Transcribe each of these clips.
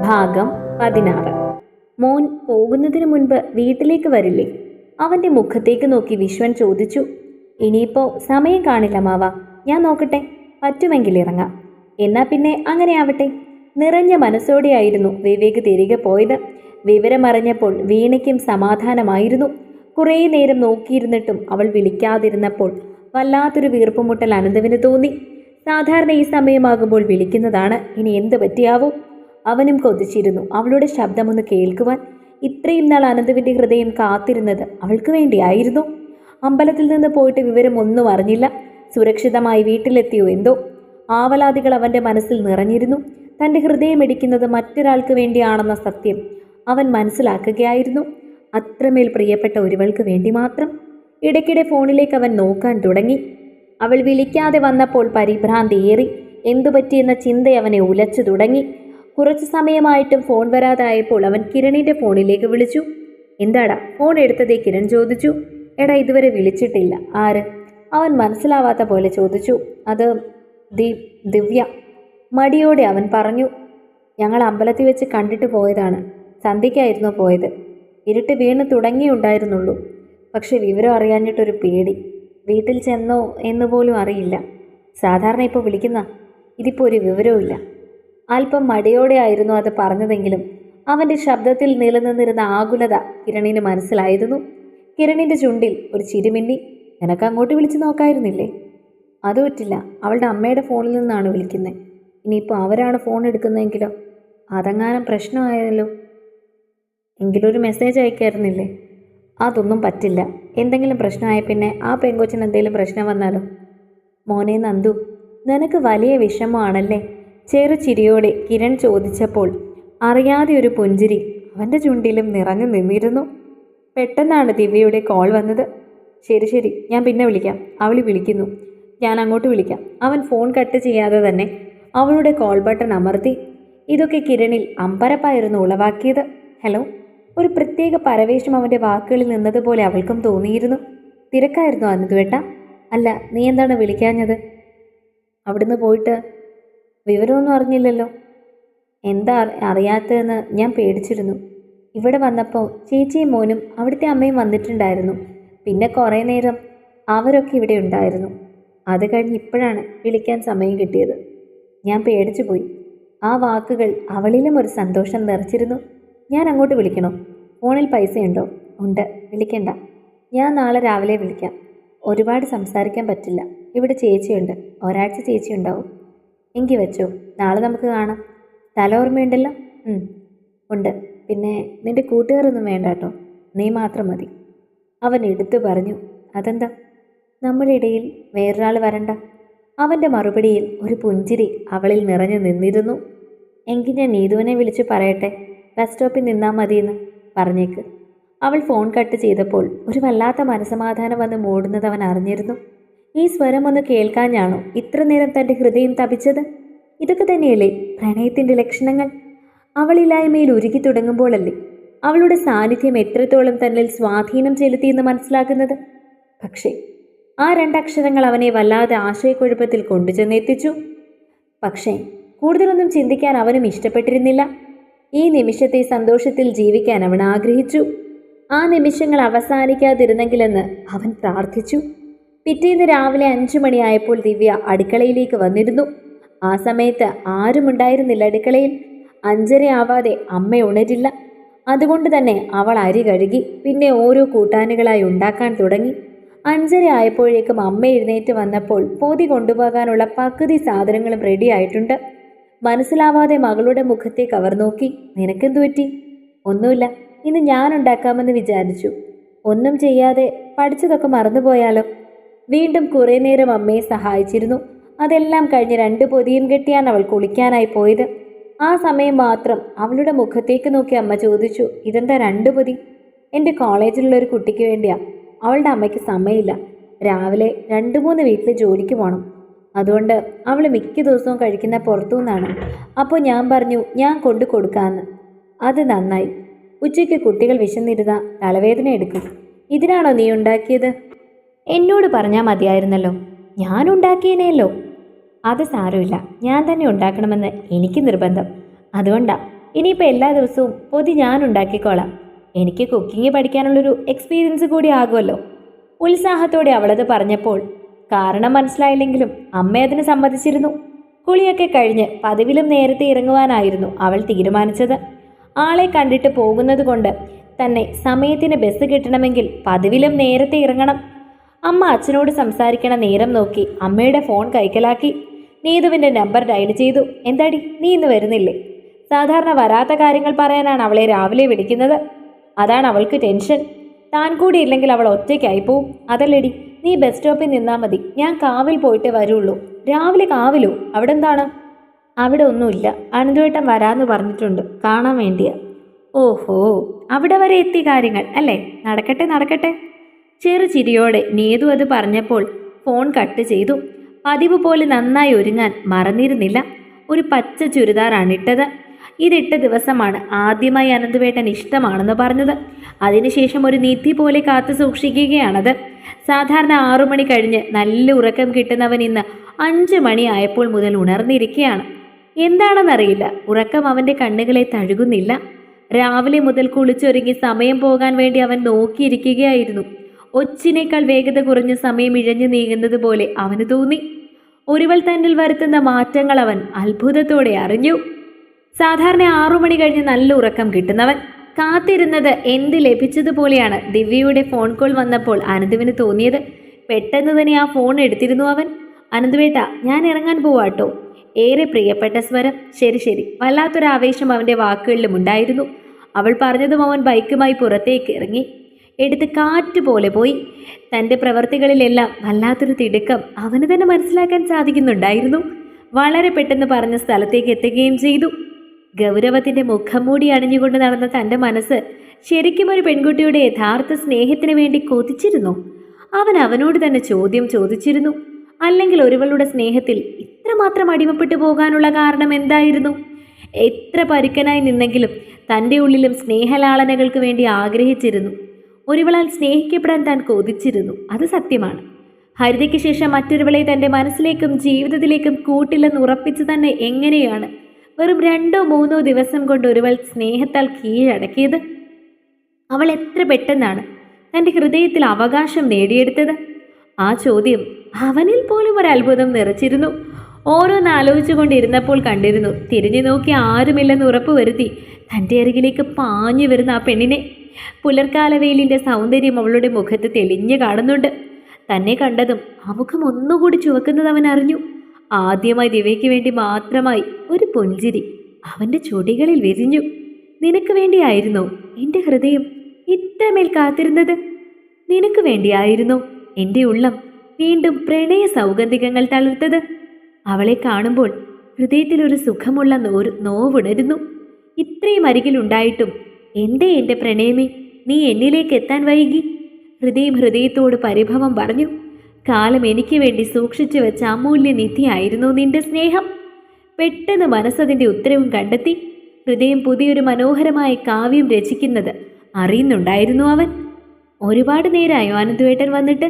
ഭാഗം 16. മോൻ പോകുന്നതിന് മുൻപ് വീട്ടിലേക്ക് വരില്ലേ? അവൻ്റെ മുഖത്തേക്ക് നോക്കി വിശ്വൻ ചോദിച്ചു. ഇനിയിപ്പോ സമയം കാണില്ല മാവ, ഞാൻ നോക്കട്ടെ, പറ്റുമെങ്കിൽ ഇറങ്ങാം. എന്നാ പിന്നെ അങ്ങനെ ആവട്ടെ. നിറഞ്ഞ മനസ്സോടെയായിരുന്നു വിവേക് തിരികെ പോയത്. വിവരമറിഞ്ഞപ്പോൾ വീണയ്ക്കും സമാധാനമായിരുന്നു. കുറേ നേരം നോക്കിയിരുന്നിട്ടും അവൾ വിളിക്കാതിരുന്നപ്പോൾ വല്ലാത്തൊരു വീർപ്പുമുട്ടൽ അനന്തുവിന് തോന്നി. സാധാരണ ഈ സമയമാകുമ്പോൾ വിളിക്കുന്നതാണ്, ഇനി എന്ത് പറ്റിയാവോ? അവനും കൊതിച്ചിരുന്നു അവളുടെ ശബ്ദമൊന്ന് കേൾക്കുവാൻ. ഇത്രയും നാൾ അനന്തുവിൻ്റെ ഹൃദയം കാത്തിരുന്നത് അവൾക്ക് വേണ്ടിയായിരുന്നു. അമ്പലത്തിൽ നിന്ന് പോയിട്ട് വിവരം ഒന്നും അറിഞ്ഞില്ല. സുരക്ഷിതമായി വീട്ടിലെത്തിയോ എന്തോ. ആവലാതികൾ അവൻ്റെ മനസ്സിൽ നിറഞ്ഞിരുന്നു. തൻ്റെ ഹൃദയമിടിക്കുന്നത് മറ്റൊരാൾക്ക് വേണ്ടിയാണെന്ന സത്യം അവൻ മനസ്സിലാക്കുകയായിരുന്നു. അത്രമേൽ പ്രിയപ്പെട്ട ഒരുവൾക്ക് വേണ്ടി മാത്രം. ഇടയ്ക്കിടെ ഫോണിലേക്ക് അവൻ നോക്കാൻ തുടങ്ങി. അവൾ വിളിക്കാതെ വന്നപ്പോൾ പരിഭ്രാന്തിയേറി. എന്തുപറ്റിയെന്ന ചിന്ത അവനെ ഉലച്ചു തുടങ്ങി. കുറച്ചു സമയമായിട്ടും ഫോൺ വരാതായപ്പോൾ അവൻ കിരണിൻ്റെ ഫോണിലേക്ക് വിളിച്ചു. എന്താടാ ഫോൺ എടുത്തതേ കിരൺ ചോദിച്ചു. എടാ ഇതുവരെ വിളിച്ചിട്ടില്ല. ആര്? അവൻ മനസ്സിലാവാത്ത പോലെ ചോദിച്ചു. അത് ദിവ്യ. മടിയോടെ അവൻ പറഞ്ഞു. ഞങ്ങൾ അമ്പലത്തിൽ വെച്ച് കണ്ടിട്ട് പോയതാണ്. സന്ധ്യയ്ക്കായിരുന്നു പോയത്. ഇരുട്ട് വീണ് തുടങ്ങിയുണ്ടായിരുന്നുള്ളൂ. പക്ഷെ വിവരം അറിയാഞ്ഞിട്ടൊരു പേടി. വീട്ടിൽ ചെന്നോ എന്നുപോലും അറിയില്ല. സാധാരണ ഇപ്പോൾ വിളിക്കുന്ന, ഇതിപ്പോൾ ഒരു വിവരവുമില്ല. അല്പം മടിയോടെ ആയിരുന്നു അത് പറഞ്ഞതെങ്കിലും അവൻ്റെ ശബ്ദത്തിൽ നിലനിന്നിരുന്ന ആകുലത കിരണിന് മനസ്സിലായിരുന്നു. കിരണിൻ്റെ ചുണ്ടിൽ ഒരു ചിരിമിന്നി. നിനക്ക് അങ്ങോട്ട് വിളിച്ചു നോക്കായിരുന്നില്ലേ? അത് പറ്റില്ല, അവളുടെ അമ്മയുടെ ഫോണിൽ നിന്നാണ് വിളിക്കുന്നത്. ഇനിയിപ്പോൾ അവരാണ് ഫോൺ എടുക്കുന്നതെങ്കിലോ? അതെങ്ങാനും പ്രശ്നമായല്ലോ. എങ്കിലൊരു മെസ്സേജ് അയക്കായിരുന്നില്ലേ? അതൊന്നും പറ്റില്ല. എന്തെങ്കിലും പ്രശ്നമായ പിന്നെ ആ പെങ്കൊച്ചിന് എന്തെങ്കിലും പ്രശ്നം വന്നാലോ? മോനെ നന്ദു, നിനക്ക് വലിയ വിഷമമാണല്ലേ? ചെറുചിരിയോടെ കിരൺ ചോദിച്ചപ്പോൾ അറിയാതെ ഒരു പുഞ്ചിരി അവൻ്റെ ചുണ്ടിലും നിറഞ്ഞു നിന്നിരുന്നു. പെട്ടെന്നാണ് ദിവ്യയുടെ കോൾ വന്നത്. ശരി ശരി, ഞാൻ പിന്നെ വിളിക്കാം. അവൾ വിളിക്കുന്നു, ഞാൻ അങ്ങോട്ട് വിളിക്കാം. അവൻ ഫോൺ കട്ട് ചെയ്യാതെ തന്നെ അവളുടെ കോൾ ബട്ടൺ അമർത്തി. ഇതൊക്കെ കിരണിൽ അമ്പരപ്പായിരുന്നു ഉളവാക്കിയത്. ഹലോ. ഒരു പ്രത്യേക പരവേശം അവൻ്റെ വാക്കുകളിൽ നിന്നതുപോലെ അവൾക്കും തോന്നിയിരുന്നു. തിരക്കായിരുന്നു അനന്തുവേട്ട? അല്ല, നീ എന്താണ് വിളിക്കാഞ്ഞത്? അവിടുന്ന് പോയിട്ട് വിവരമൊന്നും അറിഞ്ഞില്ലല്ലോ. എന്താ അറിയാത്തതെന്ന് ഞാൻ പേടിച്ചിരുന്നു. ഇവിടെ വന്നപ്പോൾ ചേച്ചിയും മോനും അവിടുത്തെ അമ്മയും വന്നിട്ടുണ്ടായിരുന്നു. പിന്നെ കുറേ നേരം അവരൊക്കെ ഇവിടെ ഉണ്ടായിരുന്നു. അത് കഴിഞ്ഞ് ഇപ്പോഴാണ് വിളിക്കാൻ സമയം കിട്ടിയത്. ഞാൻ പേടിച്ചു പോയി. ആ വാക്കുകൾ അവളിലും ഒരു സന്തോഷം നിറച്ചിരുന്നു. ഞാൻ അങ്ങോട്ട് വിളിക്കണോ? ഫോണിൽ പൈസയുണ്ടോ? ഉണ്ട്, വിളിക്കണ്ട. ഞാൻ നാളെ രാവിലെ വിളിക്കാം. ഒരുപാട് സംസാരിക്കാൻ പറ്റില്ല. ഇവിടെ ചേച്ചിയുണ്ട്, ഒരാഴ്ച ചേച്ചി ഉണ്ടാവും. എങ്കിൽ വെച്ചോ, നാളെ നമുക്ക് കാണാം. തല ഓർമ്മയുണ്ടല്ലോ? ഉണ്ട്. പിന്നെ നിന്റെ കൂട്ടുകാരൊന്നും വേണ്ട കേട്ടോ, നീ മാത്രം മതി. അവൻ എടുത്തു പറഞ്ഞു. അതെന്താ? നമ്മുടെ ഇടയിൽ വേറൊരാൾ വരണ്ട. അവൻ്റെ മറുപടിയിൽ ഒരു പുഞ്ചിരി അവളിൽ നിറഞ്ഞു നിന്നിരുന്നു. എങ്കിൽ ഞാൻ നീതുവിനെ വിളിച്ച് പറയട്ടെ, ബസ് സ്റ്റോപ്പിൽ നിന്നാൽ മതിയെന്ന് പറഞ്ഞേക്ക്. അവൾ ഫോൺ കട്ട് ചെയ്തപ്പോൾ ഒരു വല്ലാത്ത മനസമാധാനം വന്ന് മൂടുന്നത് അവൻ അറിഞ്ഞിരുന്നു. ഈ സ്വരം ഒന്ന് കേൾക്കാഞ്ഞാണോ ഇത്ര നേരം തൻ്റെ ഹൃദയം തപിച്ചത്? ഇതൊക്കെ തന്നെയല്ലേ പ്രണയത്തിൻ്റെ ലക്ഷണങ്ങൾ? അവളില്ലായ്മയിൽ ഉരുകി തുടങ്ങുമ്പോഴല്ലേ അവളുടെ സാന്നിധ്യം എത്രത്തോളം തന്നിൽ സ്വാധീനം ചെലുത്തിയെന്ന് മനസ്സിലാക്കുന്നത്. പക്ഷേ ആ രണ്ടക്ഷരങ്ങൾ അവനെ വല്ലാതെ ആശയക്കുഴപ്പത്തിൽ കൊണ്ടുചെന്നെത്തിച്ചു. പക്ഷേ കൂടുതലൊന്നും ചിന്തിക്കാൻ അവനും ഇഷ്ടപ്പെട്ടിരുന്നില്ല. ഈ നിമിഷത്തെ സന്തോഷത്തിൽ ജീവിക്കാൻ അവൻ ആഗ്രഹിച്ചു. ആ നിമിഷങ്ങൾ അവസാനിക്കാതിരുന്നെങ്കിലെന്ന് അവൻ പ്രാർത്ഥിച്ചു. പിറ്റേന്ന് രാവിലെ 5 മണിയായപ്പോൾ ദിവ്യ അടുക്കളയിലേക്ക് വന്നിരുന്നു. ആ സമയത്ത് ആരുമുണ്ടായിരുന്നില്ല അടുക്കളയിൽ. 5:30 ആവാതെ അമ്മ ഉണരില്ല. അതുകൊണ്ട് തന്നെ അവൾ അരി കഴുകി പിന്നെ ഓരോ കൂട്ടാനുകളായി ഉണ്ടാക്കാൻ തുടങ്ങി. 5:30 ആയപ്പോഴേക്കും അമ്മ എഴുന്നേറ്റ് വന്നപ്പോൾ പൊതി കൊണ്ടുപോകാനുള്ള പകുതി സാധനങ്ങളും റെഡി ആയിട്ടുണ്ട്. മനസ്സിലാവാതെ മകളുടെ മുഖത്തേക്ക് അവർ നോക്കി. നിനക്കെന്തു പറ്റി? ഒന്നുമില്ല, ഇന്ന് ഞാൻ ഉണ്ടാക്കാമെന്ന് വിചാരിച്ചു. ഒന്നും ചെയ്യാതെ പഠിച്ചതൊക്കെ മറന്നുപോയാലോ? വീണ്ടും കുറേ നേരം അമ്മയെ സഹായിച്ചിരുന്നു. അതെല്ലാം കഴിഞ്ഞ് 2 പൊതിയും കെട്ടിയാണ് അവൾ കുളിക്കാനായി പോയത്. ആ സമയം മാത്രം അവളുടെ മുഖത്തേക്ക് നോക്കി അമ്മ ചോദിച്ചു, ഇതെന്താ 2 പൊതി? എൻ്റെ കോളേജിലുള്ള ഒരു കുട്ടിക്ക് വേണ്ടിയാ. അവളുടെ അമ്മയ്ക്ക് സമയമില്ല. രാവിലെ 2-3 വീട്ടിൽ ജോലിക്ക് പോകണം. അതുകൊണ്ട് അവൾ മിക്ക ദിവസവും കഴിക്കുന്ന പുറത്തുനിന്നാണ്. അപ്പോൾ ഞാൻ പറഞ്ഞു ഞാൻ കൊണ്ടു കൊടുക്കാമെന്ന്. അത് നന്നായി. ഉച്ചയ്ക്ക് കുട്ടികൾ വിശന്നിരുന്ന തലവേദന എടുക്കും. ഇതിനാണോ നീ ഉണ്ടാക്കിയത്? എന്നോട് പറഞ്ഞാൽ മതിയായിരുന്നല്ലോ, ഞാൻ ഉണ്ടാക്കിയനേല്ലോ. അത് സാരമില്ല, ഞാൻ തന്നെ ഉണ്ടാക്കണമെന്ന് എനിക്ക് നിർബന്ധം. അതുകൊണ്ടാ ഇനിയിപ്പോൾ എല്ലാ ദിവസവും പൊതി ഞാൻ ഉണ്ടാക്കിക്കോളാം. എനിക്ക് കുക്കിംഗ് പഠിക്കാനുള്ളൊരു എക്സ്പീരിയൻസ് കൂടി ആകുമല്ലോ. ഉത്സാഹത്തോടെ അവളത് പറഞ്ഞപ്പോൾ കാരണം മനസ്സിലായില്ലെങ്കിലും അമ്മ അതിന് സമ്മതിച്ചിരുന്നു. കുളിയൊക്കെ കഴിഞ്ഞ് പതിവിലും നേരത്തെ ഇറങ്ങുവാനായിരുന്നു അവൾ തീരുമാനിച്ചത്. ആളെ കണ്ടിട്ട് പോകുന്നത് കൊണ്ട് തന്നെ സമയത്തിന് ബസ് കിട്ടണമെങ്കിൽ പതിവിലും നേരത്തെ ഇറങ്ങണം. അമ്മ അച്ഛനോട് സംസാരിക്കണ നേരം നോക്കി അമ്മയുടെ ഫോൺ കൈക്കലാക്കി. നീതുവിൻ്റെ നമ്പർ ഡയൽ ചെയ്തു. എന്താടി, നീ ഇന്ന് വരുന്നില്ലേ? സാധാരണ വരാത്ത കാര്യങ്ങൾ പറയാനാണ് അവളെ രാവിലെ വിളിക്കുന്നത്. അതാണ് അവൾക്ക് ടെൻഷൻ. താൻ കൂടി ഇല്ലെങ്കിൽ അവൾ ഒറ്റയ്ക്കായി പോവും. അതല്ലടി, നീ ബസ് സ്റ്റോപ്പിൽ നിന്നാൽ മതി. ഞാൻ കാവിൽ പോയിട്ടേ വരുള്ളൂ. രാവിലെ കാവിലോ? അവിടെ എന്താണ്? അവിടെ ഒന്നുമില്ല. അനന്തുവേട്ടൻ വരാമെന്ന് പറഞ്ഞിട്ടുണ്ട്, കാണാൻ വേണ്ടിയാ. ഓഹോ, അവിടെ വരെ എത്തി കാര്യങ്ങൾ അല്ലേ? നടക്കട്ടെ നടക്കട്ടെ. ചെറുചിരിയോടെ നീതു അത് പറഞ്ഞപ്പോൾ ഫോൺ കട്ട് ചെയ്തു. പതിവ് പോലെ നന്നായി ഒരുങ്ങാൻ മറന്നിരുന്നില്ല. ഒരു പച്ച ചുരിദാറാണ് ഇട്ടത്. ഇതിട്ട ദിവസമാണ് ആദ്യമായി അനന്തുവേട്ടൻ ഇഷ്ടമാണെന്ന് പറഞ്ഞത്. അതിനുശേഷം ഒരു നിധി പോലെ കാത്തു സൂക്ഷിക്കുകയാണത്. സാധാരണ 6 മണി കഴിഞ്ഞ് നല്ല ഉറക്കം കിട്ടുന്നവൻ ഇന്ന് 5 മണിയായപ്പോൾ മുതൽ ഉണർന്നിരിക്കുകയാണ്. എന്താണെന്നറിയില്ല, ഉറക്കം അവൻ്റെ കണ്ണുകളെ തഴുകുന്നില്ല. രാവിലെ മുതൽ കുളിച്ചൊരുങ്ങി സമയം പോകാൻ വേണ്ടി അവൻ നോക്കിയിരിക്കുകയായിരുന്നു. ഒച്ചിനേക്കാൾ വേഗത കുറഞ്ഞ സമയം ഇഴഞ്ഞു നീങ്ങുന്നത് പോലെ അവന് തോന്നി. ഒരുവൾ തന്നിൽ വരുത്തുന്ന മാറ്റങ്ങൾ അവൻ അത്ഭുതത്തോടെ അറിഞ്ഞു. സാധാരണ 6 മണി കഴിഞ്ഞ് നല്ല ഉറക്കം കിട്ടുന്നവൻ കാത്തിരുന്നത് എന്ത് ലഭിച്ചതുപോലെയാണ് ദിവ്യയുടെ ഫോൺ കോൾ വന്നപ്പോൾ അനന്തുവിന് തോന്നിയത്. പെട്ടെന്ന് തന്നെ ആ ഫോൺ എടുത്തിരുന്നു അവൻ. അനന്തുവേട്ട, ഞാൻ ഇറങ്ങാൻ പോവാട്ടോ. ഏറെ പ്രിയപ്പെട്ട സ്വരം. ശരി ശരി. വല്ലാത്തൊരു ആവേശം അവൻ്റെ വാക്കുകളിലും ഉണ്ടായിരുന്നു. അവൾ പറഞ്ഞതും അവൻ ബൈക്കുമായി പുറത്തേക്ക് ഇറങ്ങി. എടുത്ത് കാറ്റ് പോലെ പോയി. തൻ്റെ പ്രവർത്തികളിലെല്ലാം വല്ലാത്തൊരു തിടുക്കം അവന് തന്നെ മനസ്സിലാക്കാൻ സാധിക്കുന്നുണ്ടായിരുന്നു. വളരെ പെട്ടെന്ന് പറഞ്ഞ സ്ഥലത്തേക്ക് എത്തുകയും ചെയ്തു. ഗൗരവത്തിൻ്റെ മുഖം മൂടി അണിഞ്ഞുകൊണ്ട് നടന്ന തൻ്റെ മനസ്സ് ശരിക്കും ഒരു പെൺകുട്ടിയുടെ യഥാർത്ഥ സ്നേഹത്തിന് വേണ്ടി കൊതിച്ചിരുന്നു. അവൻ അവനോട് തന്നെ ചോദ്യം ചോദിച്ചിരുന്നു. അല്ലെങ്കിൽ ഒരുവളുടെ സ്നേഹത്തിൽ ഇത്രമാത്രം അടിമപ്പെട്ടു പോകാനുള്ള കാരണം എന്തായിരുന്നു? എത്ര പരുക്കനായി നിന്നെങ്കിലും തൻ്റെ ഉള്ളിലും സ്നേഹലാളനകൾക്ക് വേണ്ടി ആഗ്രഹിച്ചിരുന്നു. ഒരുവളാൽ സ്നേഹിക്കപ്പെടാൻ താൻ കൊതിച്ചിരുന്നു. അത് സത്യമാണ്. ഹരിതയ്ക്ക് ശേഷം മറ്റൊരുവളെ തൻ്റെ മനസ്സിലേക്കും ജീവിതത്തിലേക്കും കൂട്ടില്ലെന്ന് ഉറപ്പിച്ച് തന്നെ എങ്ങനെയാണ് വെറും 2-3 ദിവസം കൊണ്ട് ഒരുവൾ സ്നേഹത്താൽ കീഴടക്കിയത്? അവൾ എത്ര പെട്ടെന്നാണ് തൻ്റെ ഹൃദയത്തിൽ അവകാശം നേടിയെടുത്തത്? ആ ചോദ്യം അവനിൽ പോലും ഒരു അത്ഭുതം നിറച്ചിരുന്നു. ഓരോന്ന് ആലോചിച്ചുകൊണ്ടിരുന്നപ്പോൾ കണ്ടിരുന്നു തിരിഞ്ഞു നോക്കി ആരുമില്ലെന്ന് ഉറപ്പുവരുത്തി തൻ്റെ അരികിലേക്ക് പാഞ്ഞു വരുന്ന ആ പെണ്ണിനെ. പുലർക്കാലവെയിലിൻ്റെ സൗന്ദര്യം അവളുടെ മുഖത്ത് തെളിഞ്ഞു കാണുന്നുണ്ട്. തന്നെ കണ്ടതും ആ മുഖം ഒന്നുകൂടി ചുവക്കുന്നത് അവൻ അറിഞ്ഞു. ആദ്യമായി ദിവ്യയ്ക്ക് വേണ്ടി മാത്രമായി ഒരു പുഞ്ചിരി അവൻ്റെ ചുടികളിൽ വിരിഞ്ഞു. നിനക്ക് വേണ്ടിയായിരുന്നോ എൻ്റെ ഹൃദയം ഇത്രമേൽ കാത്തിരുന്നത്? നിനക്ക് വേണ്ടിയായിരുന്നോ എൻ്റെ ഉള്ളം വീണ്ടും പ്രണയ സൗഗന്ധികങ്ങൾ തളിർത്തത്? അവളെ കാണുമ്പോൾ ഹൃദയത്തിലൊരു സുഖമുള്ള നോവുണരുന്നു. ഇത്രയും അരികിലുണ്ടായിട്ടും എൻ്റെ പ്രണയമേ, നീ എന്നിലേക്ക് എത്താൻ വൈകി. ഹൃദയത്തോട് പരിഭവം പറഞ്ഞു. കാലം എനിക്ക് വേണ്ടി സൂക്ഷിച്ചു വെച്ച അമൂല്യ നിധിയായിരുന്നു നിന്റെ സ്നേഹം. പെട്ടെന്ന് മനസ്സതിൻ്റെ ഉത്തരവും കണ്ടെത്തി. ഹൃദയം പുതിയൊരു മനോഹരമായ കാവ്യം രചിക്കുന്നത് അറിയുന്നുണ്ടായിരുന്നു അവൻ. ഒരുപാട് നേരമായോ അനന്തുവേട്ടൻ വന്നിട്ട്?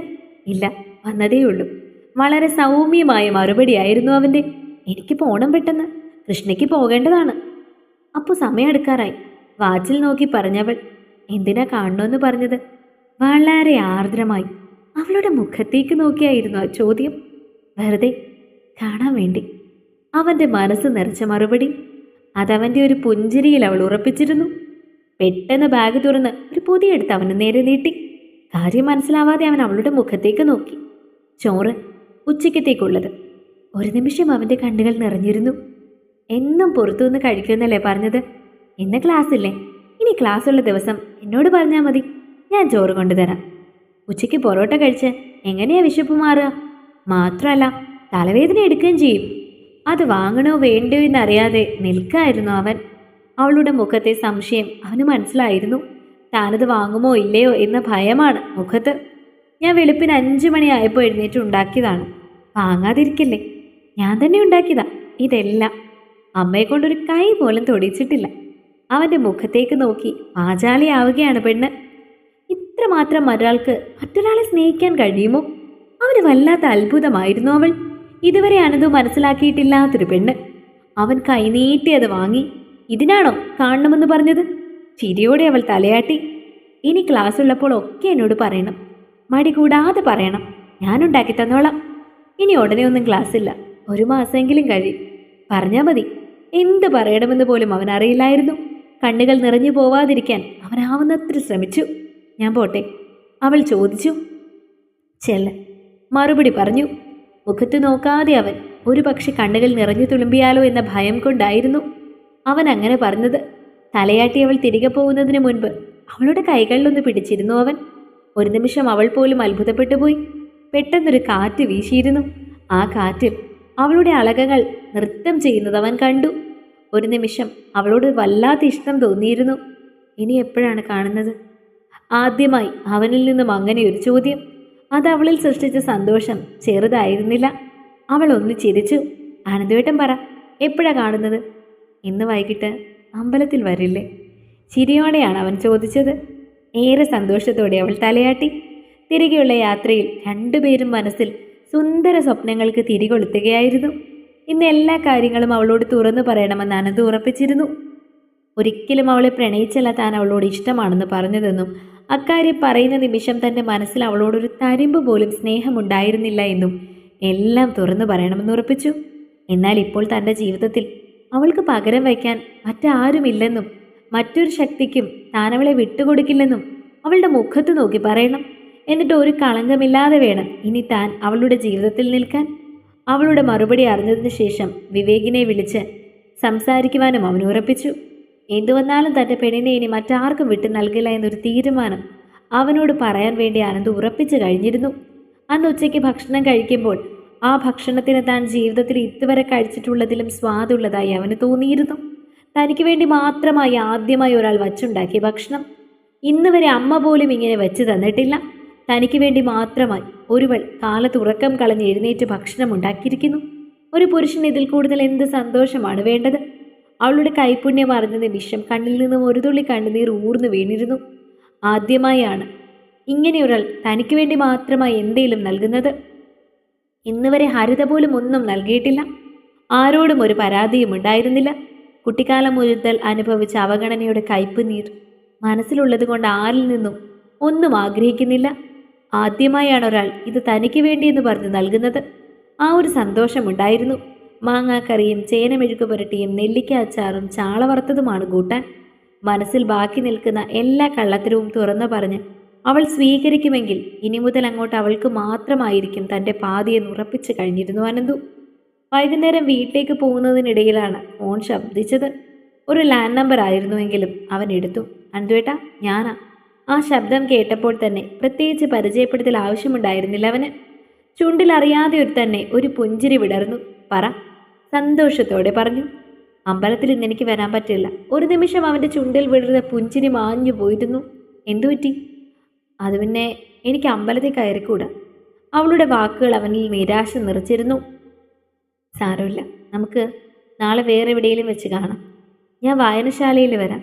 ഇല്ല, വന്നതേയുള്ളൂ. വളരെ സൗമ്യമായ മറുപടിയായിരുന്നു അവൻ്റെ. എനിക്ക് പോണം പെട്ടെന്ന്, കൃഷ്ണയ്ക്ക് പോകേണ്ടതാണ്. അപ്പോൾ സമയം എടുക്കാറായി. വാച്ചിൽ നോക്കി പറഞ്ഞവൾ. എന്തിനാ കാണണമെന്ന് പറഞ്ഞത്? വളരെ ആർദ്രമായി അവളുടെ മുഖത്തേക്ക് നോക്കിയായിരുന്നു ആ ചോദ്യം. വെറുതെ കാണാൻ വേണ്ടി. അവൻ്റെ മനസ്സ് നിറച്ച മറുപടി. അതവൻ്റെ ഒരു പുഞ്ചിരിയിൽ അവൾ ഉറപ്പിച്ചിരുന്നു. പെട്ടെന്ന് ബാഗ് തുറന്ന് ഒരു പൊതിയെടുത്ത് അവന് നേരെ നീട്ടി. കാര്യം മനസ്സിലാവാതെ അവൻ അവളുടെ മുഖത്തേക്ക് നോക്കി. ചോറ്, ഉച്ചയ്ക്കത്തേക്കുള്ളത്. ഒരു നിമിഷം അവൻ്റെ കണ്ണുകൾ നിറഞ്ഞിരുന്നു. എന്നും പുറത്തുനിന്ന് കഴിക്കുമെന്നല്ലേ പറഞ്ഞത്? ഇന്ന് ക്ലാസ് ഇല്ലേ? ഇനി ക്ലാസ്സുള്ള ദിവസം എന്നോട് പറഞ്ഞാൽ മതി, ഞാൻ ചോറ് കൊണ്ടുതരാം. ഉച്ചയ്ക്ക് പൊറോട്ട കഴിച്ച് എങ്ങനെയാ വിശപ്പ് മാറുക? മാത്രമല്ല തലവേദന എടുക്കുകയും ചെയ്യും. അത് വാങ്ങണോ വേണ്ടയോ എന്നറിയാതെ നിൽക്കായിരുന്നു അവൻ. അവളുടെ മുഖത്തെ സംശയം അവന് മനസ്സിലായിരുന്നു. താനത് വാങ്ങുമോ ഇല്ലയോ എന്ന ഭയമാണ് മുഖത്ത്. ഞാൻ വെളുപ്പിന് 5 മണിയായപ്പോൾ എഴുന്നേറ്റ് ഉണ്ടാക്കിയതാണ്. വാങ്ങാതിരിക്കില്ലേ? ഞാൻ തന്നെ ഉണ്ടാക്കിയതാ ഇതെല്ലാം. അമ്മയെ കൊണ്ടൊരു കൈ പോലും തൊടിച്ചിട്ടില്ല. അവൻ്റെ മുഖത്തേക്ക് നോക്കി വാചാലിയാവുകയാണ് പെണ്ണ്. ഇത്രമാത്രം ഒരാൾക്ക് മറ്റൊരാളെ സ്നേഹിക്കാൻ കഴിയുമോ? അവന് വല്ലാത്ത അത്ഭുതമായിരുന്നു അവൾ. ഇതുവരെ അനന്തു മനസ്സിലാക്കിയിട്ടില്ലാത്തൊരു പെണ്ണ്. അവൻ കൈനീട്ടി അത് വാങ്ങി. ഇതിനാണോ കാണണമെന്ന് പറഞ്ഞത്? ചിരിയോടെ അവൾ തലയാട്ടി. ഇനി ക്ലാസ് ഉള്ളപ്പോൾ ഒക്കെ എന്നോട് പറയണം, മടി കൂടാതെ പറയണം, ഞാനുണ്ടാക്കി തന്നോളാം. ഇനി ഉടനെ ഒന്നും ക്ലാസ് ഇല്ല, 1 മാസമെങ്കിലും കഴിയും. പറഞ്ഞാൽ മതി. എന്ത് പറയണമെന്ന് പോലും അവൻ അറിയില്ലായിരുന്നു. കണ്ണുകൾ നിറഞ്ഞു പോവാതിരിക്കാൻ അവനാവുന്നത്ര ശ്രമിച്ചു. ഞാൻ പോട്ടെ, അവൾ ചോദിച്ചു. ചെല്ല, മറുപടി പറഞ്ഞു. മുഖത്ത് നോക്കാതെ അവൻ ഒരു പക്ഷെ കണ്ണുകൾ നിറഞ്ഞു തുളുമ്പിയാലോ എന്ന ഭയം കൊണ്ടായിരുന്നു അവൻ അങ്ങനെ പറഞ്ഞത്. തലയാട്ടി അവൾ തിരികെ പോകുന്നതിന് മുൻപ് അവളുടെ കൈകളിലൊന്ന് പിടിച്ചിരുന്നു അവൻ. ഒരു നിമിഷം അവൾ പോലും അത്ഭുതപ്പെട്ടു പോയി. പെട്ടെന്നൊരു കാറ്റ് വീശിയിരുന്നു. ആ കാറ്റിൽ അവളുടെ അളകങ്ങൾ നൃത്തം ചെയ്യുന്നത് അവൻ കണ്ടു. ഒരു നിമിഷം അവളോട് വല്ലാത്ത ഇഷ്ടം തോന്നിയിരുന്നു. ഇനി എപ്പോഴാണ് കാണുന്നത്? ആദ്യമായി അവനിൽ നിന്നും അങ്ങനെ ഒരു ചോദ്യം. അത് അവളിൽ സൃഷ്ടിച്ച സന്തോഷം ചെറുതായിരുന്നില്ല. അവൾ ഒന്ന് ചിരിച്ചു. ആനന്ദേട്ടൻ പറ, എപ്പോഴാ കാണുന്നത്? ഇന്ന് വൈകിട്ട് അമ്പലത്തിൽ വരില്ലേ? ചിരിയോടെയാണ് അവൻ ചോദിച്ചത്. ഏറെ സന്തോഷത്തോടെ അവൾ തലയാട്ടി. തിരികെയുള്ള യാത്രയിൽ രണ്ടുപേരും മനസ്സിൽ സുന്ദര സ്വപ്നങ്ങൾക്ക് തിരികൊളുത്തുകയായിരുന്നു. ഇന്ന് എല്ലാ കാര്യങ്ങളും അവളോട് തുറന്നു പറയണമെന്ന് അനന്ത് ഉറപ്പിച്ചിരുന്നു. ഒരിക്കലും അവളെ പ്രണയിച്ചല്ല താൻ അവളോട് ഇഷ്ടമാണെന്ന് പറഞ്ഞതെന്നും അക്കാര്യം പറയുന്ന നിമിഷം തൻ്റെ മനസ്സിൽ അവളോടൊരു തരിമ്പ് പോലും സ്നേഹമുണ്ടായിരുന്നില്ല എന്നും എല്ലാം തുറന്നു പറയണമെന്ന് ഉറപ്പിച്ചു. എന്നാൽ ഇപ്പോൾ തൻ്റെ ജീവിതത്തിൽ അവൾക്ക് പകരം വയ്ക്കാൻ മറ്റാരുമില്ലെന്നും മറ്റൊരു ശക്തിക്കും താൻ അവളെ വിട്ടുകൊടുക്കില്ലെന്നും അവളുടെ മുഖത്ത് നോക്കി പറയണം. എന്നിട്ട് ഒരു കളങ്കമില്ലാതെ വേണം ഇനി താൻ അവളുടെ ജീവിതത്തിൽ നിൽക്കാൻ. അവളുടെ മറുപടി അറിഞ്ഞതിന് ശേഷം വിവേകിനെ വിളിച്ച് സംസാരിക്കുവാനും അവൻ ഉറപ്പിച്ചു. എന്തു വന്നാലും തൻ്റെ പെണ്ണിനെ ഇനി മറ്റാർക്കും വിട്ടു നൽകില്ല എന്നൊരു തീരുമാനം അവനോട് പറയാൻ വേണ്ടി ആനന്ദ് ഉറപ്പിച്ചു കഴിഞ്ഞിരുന്നു. അന്ന് ഉച്ചയ്ക്ക് ഭക്ഷണം കഴിക്കുമ്പോൾ ആ ഭക്ഷണത്തിന് താൻ ജീവിതത്തിൽ ഇതുവരെ കഴിച്ചിട്ടുള്ളതിലും സ്വാദുള്ളതായി അവന് തോന്നിയിരുന്നു. തനിക്ക് വേണ്ടി മാത്രമായി ആദ്യമായി ഒരാൾ വച്ചുണ്ടാക്കിയ ഭക്ഷണം. ഇന്ന് വരെ അമ്മ പോലും ഇങ്ങനെ വെച്ച് തന്നിട്ടില്ല. തനിക്ക് വേണ്ടി മാത്രമായി ഒരുവൾ കാലത്ത് ഉറക്കം കളഞ്ഞ് എഴുന്നേറ്റ് ഭക്ഷണം ഉണ്ടാക്കിയിരിക്കുന്നു. ഒരു പുരുഷൻ ഇതിൽ കൂടുതൽ എന്ത് സന്തോഷമാണ് വേണ്ടത്? അവളുടെ കൈപുണ്യം അറിഞ്ഞ നിമിഷം കണ്ണിൽ നിന്നും ഒരു തുള്ളി കണ്ണുനീർ ഊർന്നു വീണിരുന്നു. ആദ്യമായാണ് ഇങ്ങനെയൊരാൾ തനിക്ക് വേണ്ടി മാത്രമായി എന്തേലും നൽകുന്നത്. ഇന്നുവരെ ഹരിത പോലും ഒന്നും നൽകിയിട്ടില്ല. ആരോടും ഒരു പരാതിയും ഉണ്ടായിരുന്നില്ല. കുട്ടിക്കാലം മുതൽ അനുഭവിച്ച അവഗണനയുടെ കയ്പ് നീർ മനസ്സിലുള്ളത് കൊണ്ട് ആരിൽ നിന്നും ഒന്നും ആഗ്രഹിക്കുന്നില്ല. ആദ്യമായാണ് ഒരാൾ ഇത് തനിക്ക് വേണ്ടിയെന്ന് പറഞ്ഞ് നൽകുന്നത്. ആ ഒരു സന്തോഷമുണ്ടായിരുന്നു. മാങ്ങാക്കറിയും ചേനമെഴുക്ക് പുരട്ടിയും നെല്ലിക്ക അച്ചാറും ചാള വറുത്തതുമാണ് കൂട്ടാൻ. മനസ്സിൽ ബാക്കി നിൽക്കുന്ന എല്ലാ കള്ളത്തരവും തുറന്നു പറഞ്ഞ് അവൾ സ്വീകരിക്കുമെങ്കിൽ ഇനി മുതൽ അങ്ങോട്ട് അവൾക്ക് മാത്രമായിരിക്കും തൻ്റെ പാതിയെന്ന് ഉറപ്പിച്ചു കഴിഞ്ഞിരുന്നു അനന്തു. വൈകുന്നേരം വീട്ടിലേക്ക് പോകുന്നതിനിടയിലാണ് ഫോൺ ശബ്ദിച്ചത്. ഒരു ലാൻഡ് നമ്പർ ആയിരുന്നുവെങ്കിലും അവൻ എടുത്തു. അനന്തുവേട്ടാ, ഞാനാ. ആ ശബ്ദം കേട്ടപ്പോൾ തന്നെ പ്രത്യേകിച്ച് പരിചയപ്പെടുത്തൽ ആവശ്യമുണ്ടായിരുന്നില്ല അവന്. ചുണ്ടിൽ അറിയാതെ തന്നെ ഒരു പുഞ്ചിരി വിടർന്നു. പറ, സന്തോഷത്തോടെ പറഞ്ഞു. അമ്പലത്തിൽ ഇന്ന് എനിക്ക് വരാൻ പറ്റില്ല. ഒരു നിമിഷം അവൻ്റെ ചുണ്ടിൽ വിടർന്ന പുഞ്ചിരി മാഞ്ഞു പോയിരുന്നു. എന്തുപറ്റി? അത് പിന്നെ എനിക്ക് അമ്പലത്തിൽ കയറിക്കൂടാ. അവളുടെ വാക്കുകൾ അവനിൽ നിരാശ നിറച്ചിരുന്നു. സാരമില്ല, നമുക്ക് നാളെ വേറെ എവിടെയെങ്കിലും വെച്ച് കാണാം. ഞാൻ വായനശാലയിൽ വരാം.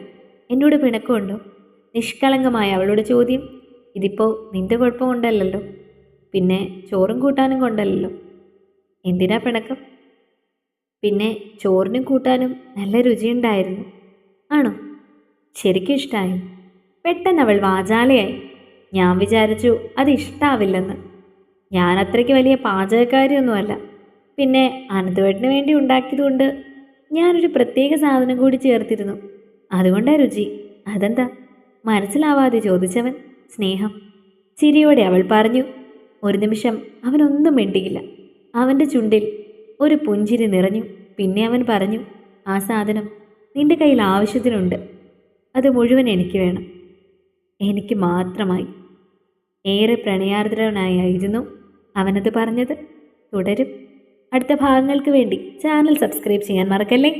എന്നോട് പിണക്കമുണ്ടോ? നിഷ്കളങ്കമായ അവളുടെ ചോദ്യം. ഇതിപ്പോൾ നിന്റെ കുഴപ്പം കൊണ്ടല്ലല്ലോ, പിന്നെ ചോറും കൂട്ടാനും കൊണ്ടല്ലല്ലോ. എന്തിനാ പിണക്കം? പിന്നെ ചോറിനും കൂട്ടാനും നല്ല രുചിയുണ്ടായിരുന്നു. ആണോ? ശരിക്കും ഇഷ്ടമായി? പെട്ടെന്ന് അവൾ വാചാലയായി. ഞാൻ വിചാരിച്ചു അത് ഇഷ്ടാവില്ലെന്ന്. ഞാൻ അത്രയ്ക്ക് വലിയ പാചകക്കാരിയൊന്നുമല്ല. പിന്നെ അനന്തവേട്ടന് വേണ്ടി ഉണ്ടാക്കിയതുകൊണ്ട് ഞാനൊരു പ്രത്യേക സാധനം കൂടി ചേർത്തിരുന്നു. അതുകൊണ്ടാ രുചി. അതെന്താ? മനസ്സിലാവാതെ ചോദിച്ചവൻ. സ്നേഹം. ചിരിയോടെ അവൾ പറഞ്ഞു. ഒരു നിമിഷം അവനൊന്നും മിണ്ടിയില്ല. അവൻ്റെ ചുണ്ടിൽ ഒരു പുഞ്ചിരി നിറഞ്ഞു. പിന്നെ അവൻ പറഞ്ഞു, ആ സാധനം നിന്റെ കയ്യിൽ ആവശ്യത്തിനുണ്ട്. അത് മുഴുവൻ എനിക്ക് വേണം, എനിക്ക് മാത്രമായി. ഏറെ പ്രണയാർദ്രനായിരുന്നു അവനത് പറഞ്ഞത്. തുടരും. അടുത്ത ഭാഗങ്ങൾക്ക് വേണ്ടി ചാനൽ സബ്സ്ക്രൈബ് ചെയ്യാൻ മറക്കല്ലേ.